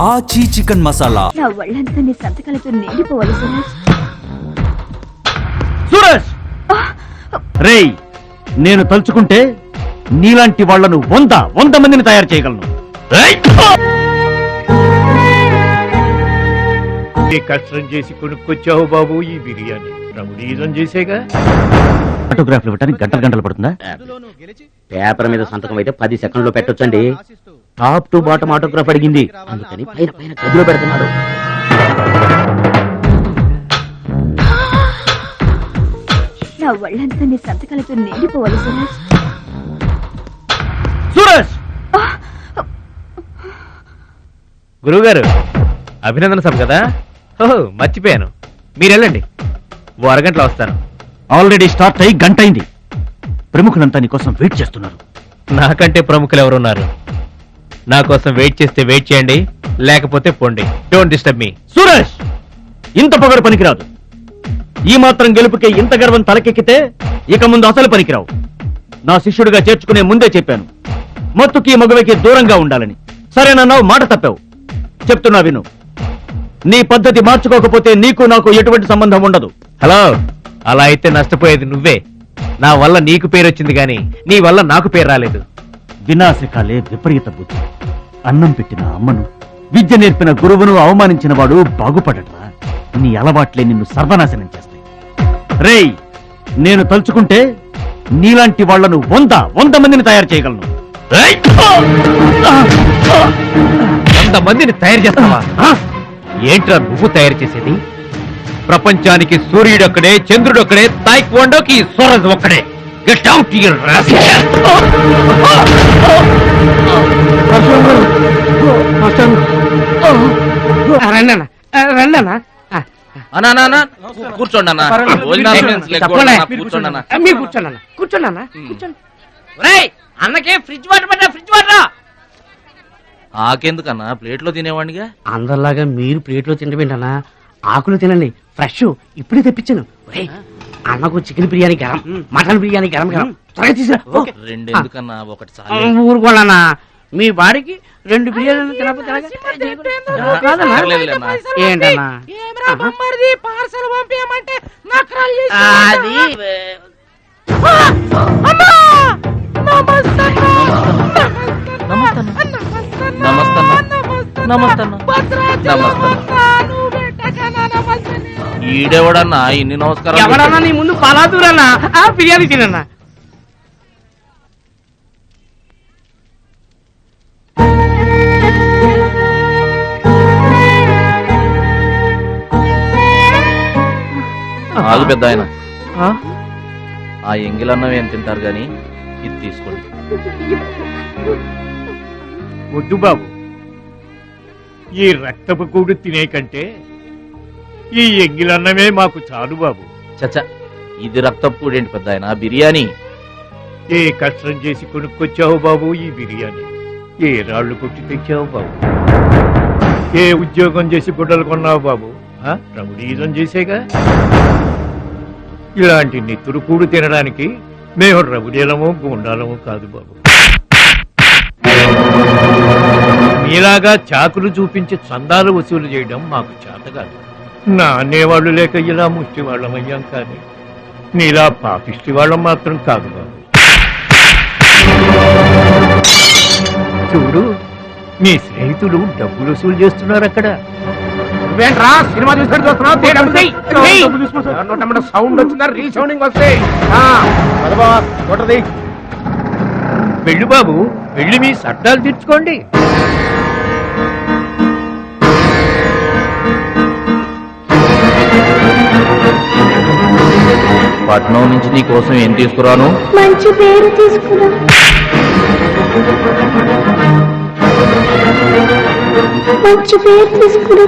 ఆచి చికెన్ మసాలా. నా ఒళ్ళంతా నీ సంతకాలతో నిండిపోవాలి సురేష్. సురేష్ రేయ్, నేను తలుచుకుంటే నీలాంటి వాళ్లను 100 మందిని తయారు చేయగలను. కష్టం చేసి కొనుక్కొచ్చావు బాబు ఈ బిర్యానీ. రమణీయం చేసేగా. ఫోటోగ్రాఫ్లు ఇవ్వడానికి గంటలు పడుతుందా? పేపర్ మీద సంతకం అయితే 10 సెకండ్లో పెట్టొచ్చండి. టాప్ టు బాటమ్ ఆటోగ్రాఫ్ అడిగింది, అందుకని పైన పైన గదిలో పెడుతున్నాడు. నా ఒళ్ళంతా నీ సంతకాలతో నిండిపోవాలి సురేష్. సురేష్ గురువుగారు, అభినందన సభ కదా. ఓహో, మర్చిపోయాను. మీరు వెళ్ళండి, ఓ అరగంటలో వస్తాను. ఆల్రెడీ స్టార్ట్ అయ్యి గంట అయింది. ప్రముఖులంతా నీ కోసం వెయిట్ చేస్తున్నారు. నాకంటే ప్రముఖులు ఎవరున్నారు? నా కోసం వెయిట్ చేస్తే వెయిట్ చేయండి, లేకపోతే పోండి. Don't disturb me. సురేష్, ఇంత పొగరు పనికిరాదు. ఈ మాత్రం గెలుపుకే ఇంత గర్వం తలకెక్కితే ఇక ముందు అసలు పనికిరావు. నా శిష్యుడిగా చేర్చుకునే ముందే చెప్పాను, మత్తుకి మగువకి దూరంగా ఉండాలని. సరేనన్నావు, మాట తప్పావు. చెప్తున్నా విను. నీ పద్ధతి మార్చుకోకపోతే నీకు నాకు ఎటువంటి సంబంధం ఉండదు. హలో, అలా అయితే నష్టపోయేది నువ్వే. నా వల్ల నీకు పేరు వచ్చింది గాని నీ వల్ల నాకు పేరు రాలేదు. వినాశకాలే విపరీత బుద్ధి. అన్నం పెట్టిన అమ్మను, విద్య నేర్పిన గురువును అవమానించిన వాడు బాగుపడట్రా. నీ అలవాట్లే నిన్ను సర్వనాశనం చేస్తాయి. రేయ్, నేను తలుచుకుంటే నీలాంటి వాళ్లను 100 మందిని తయారు చేయగలను. 100 మందిని తయారు చేస్తావా? ఏంట్రా నువ్వు తయారు చేసేది? ప్రపంచానికి సూర్యుడొక్కడే, చంద్రుడొక్కడే, తాయిక్వాండోకి సూరజ్ ఒక్కడే. Get out your rascal. కూర్చోండి అన్నకే ఫ్రిడ్జ్ వాటర్ పడ్డా, ఫ్రిడ్జ్ వాటర్. ఆకెందుకన్నా, ప్లేట్లో తినేవాడిగా. అందరిలాగా మీరు ప్లేట్లో తినబెంటన్నా, ఆకులు తినండి. ఫ్రెష్ ఇప్పుడే తెప్పించాను. అన్నకు చికెన్ బిర్యానీ గరం, మటన్ బిర్యానీ గరం గరం. త్వరగా తీసుకురా. 2 ఎందుకన్నా, ఒకటి చాలు. ఊరుకోళ్ళన్నా, మీ బాడీకి 2 బిర్యానీలు తినకపోతే ఏంటన్నా అది ఈడెవడన్నా ఇన్ని నమస్కారం? ఎవడన్నా నీ ముందు పలాదూరన్నా, ఆ బిర్యానీ తినన్నా. ఆగు పెద్ద ఆయన, ఆ ఎంగిలన్నం ఏం తింటారు గాని ఇది తీసుకోండి. వద్దు బాబు, ఈ రక్తపు కూడు తినే కంటే ఈ ఎంగిలన్నమే మాకు చాలు బాబు. చచ్చా, ఇది రక్తపు కూడేంటి పెద్ద ఆయన, బిర్యానీ. ఏ కష్టం చేసి కొనుక్కొచ్చావు బాబు ఈ బిర్యానీ? ఏ రాళ్లు కొట్టి తెచ్చావు బాబు? ఏ ఉద్యోగం చేసి గుడ్డలు కొన్నావు బాబు? రమణీయం చేసేగా. ఇలాంటి నెత్తురు కూడు తినడానికి మేము రవుడేలము గూండాలము కాదు బాబు. మీలాగా చాకులు చూపించి చందాలు వసూలు చేయడం మాకు చేత కాదు. నా అనేవాళ్ళు లేక ఇలా ముష్టి వాళ్ళమయ్యాం, కానీ నీలా పాపిష్టి వాళ్ళం మాత్రం కాదు బాబు. చూడు, నీ స్నేహితులు డబ్బులు వసూలు చేస్తున్నారు అక్కడ. ఏంట్రా సినిమా చూసినట్టు చూస్తున్నావు? సౌండ్ వచ్చిందా? రీసౌండింగ్ వస్తే వెళ్ళు బాబు, వెళ్ళి మీ సట్టాలు తీర్చుకోండి. పట్నం నుంచి నీ కోసం ఏం తీసుకురాను? మంచి పేరు తీసుకురా. మంచి పేరు తీసుకురా.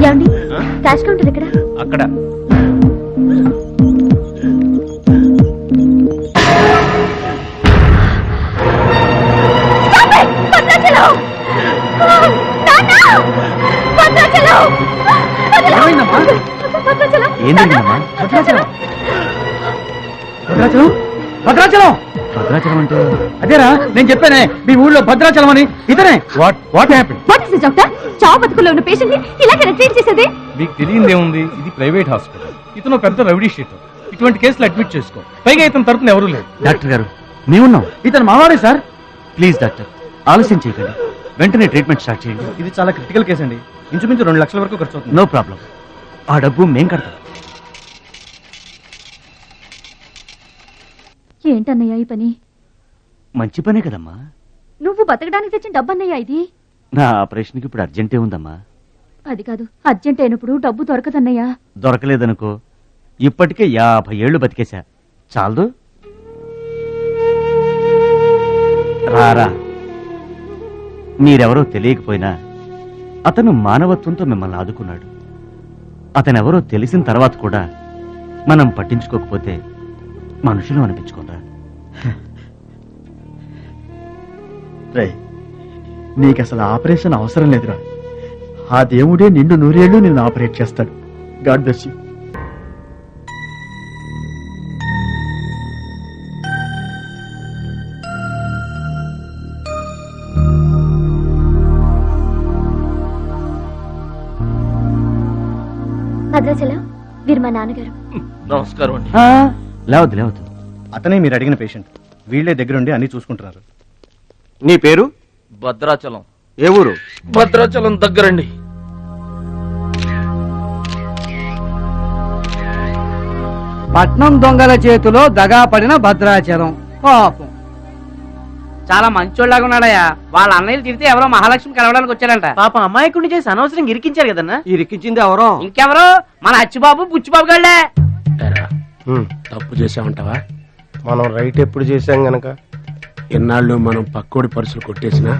ఏమండి క్యాష్ కౌంటర్ ఎక్కడ? అక్కడ ఏంటమ్మా? భద్రాచలం భద్రాచలం భద్రాచలం అంటే అదేరా నేను చెప్పానే మీ ఊళ్ళో భద్రాచలం అని ఇతనే what happen? What is doctor? చావు బతుకుల్లో ఉన్న పేషెంట్ ని ఇలాగే ట్రీట్ చేసేది? మీకు తెలియదేముంది, ఇది ప్రైవేట్ హాస్పిటల్. ఇతను పెద్ద రౌడీ షీట్. ఇటువంటి కేసులు అడ్మిట్ చేసుకో. పైగా ఇతని తరపున ఎవరూ లేరు. డాక్టర్ గారు మేమున్నాం. ఇతను మావాడే సార్. ప్లీజ్ డాక్టర్ ఆలస్యం చేయకండి, వెంటనే ట్రీట్మెంట్ స్టార్ట్ చేయండి. ఇది చాలా క్రిటికల్ కేసు అండి. ఇంచుమించు 2 లక్షల వరకు ఖర్చు అవుతుంది. నో ప్రాబ్లం, ఆ డబ్బు మేం కడతాం. ఏంటన్నయ్య ఈ పని? మంచి పనే కదమ్మా. నువ్వు బతకడానికి తెచ్చిన డబ్బన్నయ్య ఇది. నా ఆపరేషన్కి ఇప్పుడు అర్జెంటే ఉందమ్మా. అది కాదు, అర్జెంట్ అయినప్పుడు డబ్బు దొరకదన్నయ్యా. దొరకలేదనుకో, ఇప్పటికే 50 ఏళ్లు బతికేశా, చాలదు. రారా, మీరెవరో తెలియకపోయినా అతను మానవత్వంతో మిమ్మల్ని ఆదుకున్నాడు. అతనెవరో తెలిసిన తర్వాత కూడా మనం పట్టించుకోకపోతే మనుషులు అనిపించుకోరా. నీకు అసలు ఆపరేషన్ అవసరం లేదురా. ఆ దేవుడే నిండు 100 ఏళ్ళు నిన్ను ఆపరేట్ చేస్తాడు. God bless you. భద్రాచలం వీరు మా నాన్నగారు. నమస్కారం అండి. లేవద్దు లేవద్దు. అతనే మీరు అడిగిన పేషెంట్. వీళ్ళే దగ్గరుండి అన్ని చూసుకుంటున్నారు. నీ పేరు? భద్రాచలం. ఏ ఊరు? భద్రాచలం దగ్గరండి. పట్నం దొంగల చేతిలో దగా పడిన భద్రాచలం. పాపం చాలా మంచోళ్ళగా ఉన్నాడయ్యా. వాళ్ళ అన్నయ్యలు తిరిగితే ఎవరో మహాలక్ష్మి కలవడానికి వచ్చారంట. పాప అమాయకుడిని చేసి అనవసరంగా ఇరికించారు కదన్నా. ఇరికించింది ఎవరో ఇంకెవరో మన అచ్చిబాబు బుచ్చిబాబు గళ్ళే. తప్పు చేసామంటావా? మనం రైట్ ఎప్పుడు చేశాం గనక ఎన్నాళ్ళు మనం పక్కోడి పర్సులు కొట్టేసినా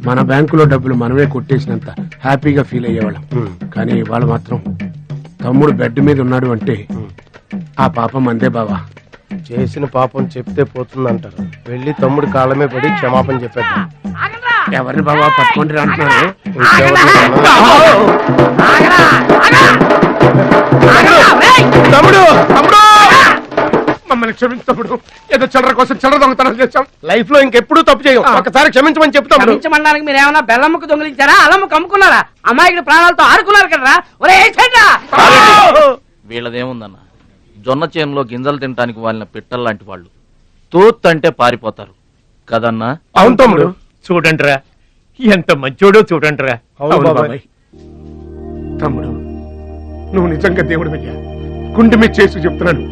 మన బ్యాంకులో డబ్బులు మనమే కొట్టేసినంత హ్యాపీగా ఫీల్ అయ్యేవాళ్ళం. కానీ ఇవాళ మాత్రం తమ్ముడు బెడ్ మీద ఉన్నాడు అంటే ఆ పాపం అందే బావా. చేసిన పాపం చెప్తే పోతుందంటారు. వెళ్ళి తమ్ముడు కాళ్ళమే పడి క్షమాపణ చెప్పాడు. ఎవరిని బావా పట్టుకుంటారు అంటున్నారు? తమ్ముడు తమ్ముడు మమ్మల్ని క్షమించు తమ్ముడు. ఏదో చిల్లర కోసం చిల్లర దొంగతనం చేశాం. లైఫ్ లో ఇంకెప్పుడు తప్పు చేయం. ఒకసారి క్షమించమని చెప్తాం. క్షమించమనడానికి మీరు ఏమన్నా బెల్లమ్మకు దొంగిలించారా, అల్లమ్మకు అమ్ముకున్నారా? అమాయకుడి ప్రాణాలతో ఆడుకున్నారు కదరా. ఒరే వీళ్ళదేముందన్న, జొన్న చేనులో గింజలు తినడానికి వాళ్ళ పిట్టల్లాంటి వాళ్ళు. తూత్ అంటే పారిపోతారు కదన్నా. అవును తమ్ముడు. చూడండిరా ఎంత మంచోడో చూడండిరా. అవును బాబాయ్. తమ్ముడు నువ్వు నిజంగా దేవుడు అయ్యా. గుండె మీద చేసి చెప్తున్నాను,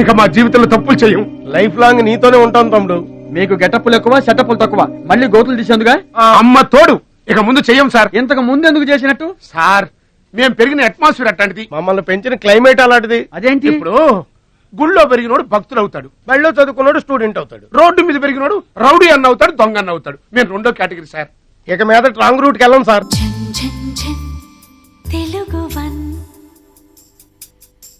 ఇక మా జీవితంలో తప్పులు చేయం. లైఫ్ లాంగ్ నీతోనే ఉంటాం తమ్ముడు. మీకు గెటప్పులు ఎక్కువ, సెటప్పులు తక్కువ. మళ్ళీ గోతులు తీసేందుగా అమ్మ తోడు. ఇక ముందు చెయ్యం సార్. ఇంతకు ముందు ఎందుకు చేసినట్టు? సార్ మేము పెరిగిన అట్మాస్ఫియర్ అట్లాంటిది. మమ్మల్ని పెంచిన క్లైమేట్ అలాంటిది. అదేంటి? ఇప్పుడు గుళ్ళో పెరిగినోడు భక్తులు అవుతాడు, బళ్ళో చదువుకున్నాడు స్టూడెంట్ అవుతాడు, రోడ్డు మీద పెరిగినోడు రౌడీ అన్న అవుతాడు, దొంగ అన్న అవుతాడు. మేము 2వ కేటగిరీ సార్. ఇక మీద రాంగ్ రూట్ కి వెళ్ళం సార్. తెలుగు